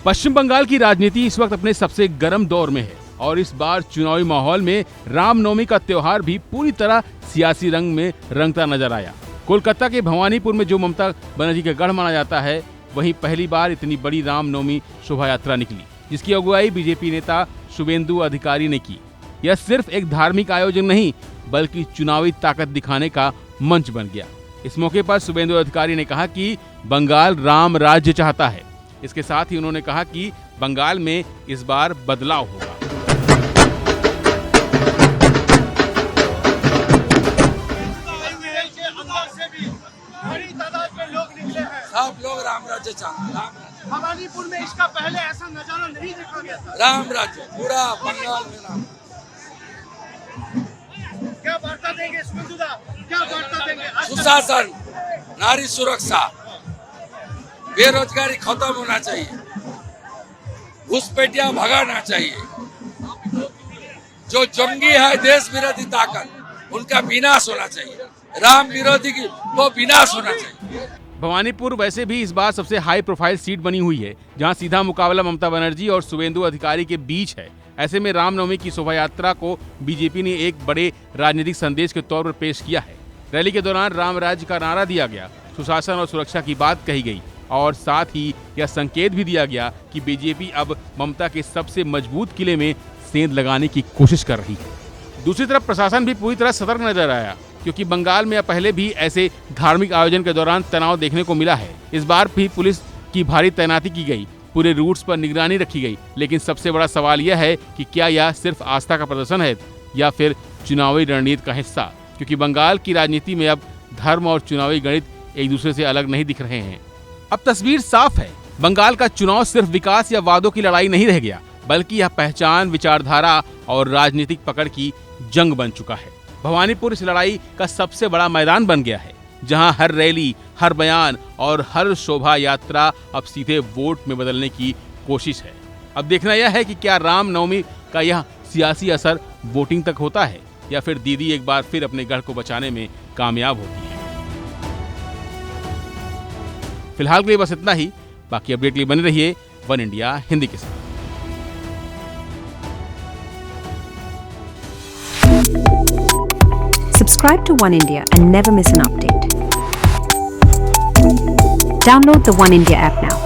पश्चिम बंगाल की राजनीति इस वक्त अपने सबसे गर्म दौर में है और इस बार चुनावी माहौल में रामनवमी का त्योहार भी पूरी तरह सियासी रंग में रंगता नजर आया। कोलकाता के भवानीपुर में जो ममता बनर्जी का गढ़ माना जाता है, वहीं पहली बार इतनी बड़ी रामनवमी शोभा यात्रा निकली, जिसकी अगुवाई बीजेपी नेता शुभेंदु अधिकारी ने की। यह सिर्फ एक धार्मिक आयोजन नहीं, बल्कि चुनावी ताकत दिखाने का मंच बन गया। इस मौके पर शुभेंदु अधिकारी ने कहा कि बंगाल राम राज्य चाहता है। इसके साथ ही उन्होंने कहा कि बंगाल में इस बार बदलाव होगा। सब लोग राम राज्य चाहते हैं। भवानीपुर में इसका पहले ऐसा नजारा नहीं देखा गया था। राम राज्य पूरा बंगाल में राम। क्या वार्ता देंगे सुबेंदुदा? क्या वार्ता देंगे? सुशासन, नारी सुरक्षा, बेरोजगारी खत्म होना चाहिए, घुसपैठिया भगाना चाहिए, जो जंगी है देश विरोधी ताकत, उनका विनाश होना चाहिए, राम विरोधी की वो विनाश होना चाहिए। भवानीपुर वैसे भी इस बार सबसे हाई प्रोफाइल सीट बनी हुई है, जहां सीधा मुकाबला ममता बनर्जी और शुभेंदु अधिकारी के बीच है। ऐसे में रामनवमी की शोभा यात्रा को बीजेपी ने एक बड़े राजनीतिक संदेश के तौर पर पेश किया है। रैली के दौरान राम राज्य का नारा दिया गया, सुशासन और सुरक्षा की बात कही गई और साथ ही यह संकेत भी दिया गया कि बीजेपी अब ममता के सबसे मजबूत किले में सेंध लगाने की कोशिश कर रही है। दूसरी तरफ प्रशासन भी पूरी तरह सतर्क नजर आया, क्योंकि बंगाल में पहले भी ऐसे धार्मिक आयोजन के दौरान तनाव देखने को मिला है। इस बार भी पुलिस की भारी तैनाती की गई, पूरे रूट्स पर निगरानी रखी गई। लेकिन सबसे बड़ा सवाल यह है कि क्या यह सिर्फ आस्था का प्रदर्शन है या फिर चुनावी रणनीति का हिस्सा, क्योंकि बंगाल की राजनीति में अब धर्म और चुनावी गणित एक दूसरे से अलग नहीं दिख रहे हैं। अब तस्वीर साफ है, बंगाल का चुनाव सिर्फ विकास या वादों की लड़ाई नहीं रह गया, बल्कि यह पहचान, विचारधारा और राजनीतिक पकड़ की जंग बन चुका है। भवानीपुर इस लड़ाई का सबसे बड़ा मैदान बन गया है, जहां हर रैली, हर बयान और हर शोभा यात्रा अब सीधे वोट में बदलने की कोशिश है। अब देखना यह है कि क्या रामनवमी का यह सियासी असर वोटिंग तक होता है या फिर दीदी एक बार फिर अपने गढ़ को बचाने में कामयाब होती है। फिलहाल के लिए बस इतना ही। बाकी अपडेट के लिए बने रहिए वन इंडिया हिंदी के साथ। Subscribe to One India and never miss an update. Download the One India app now.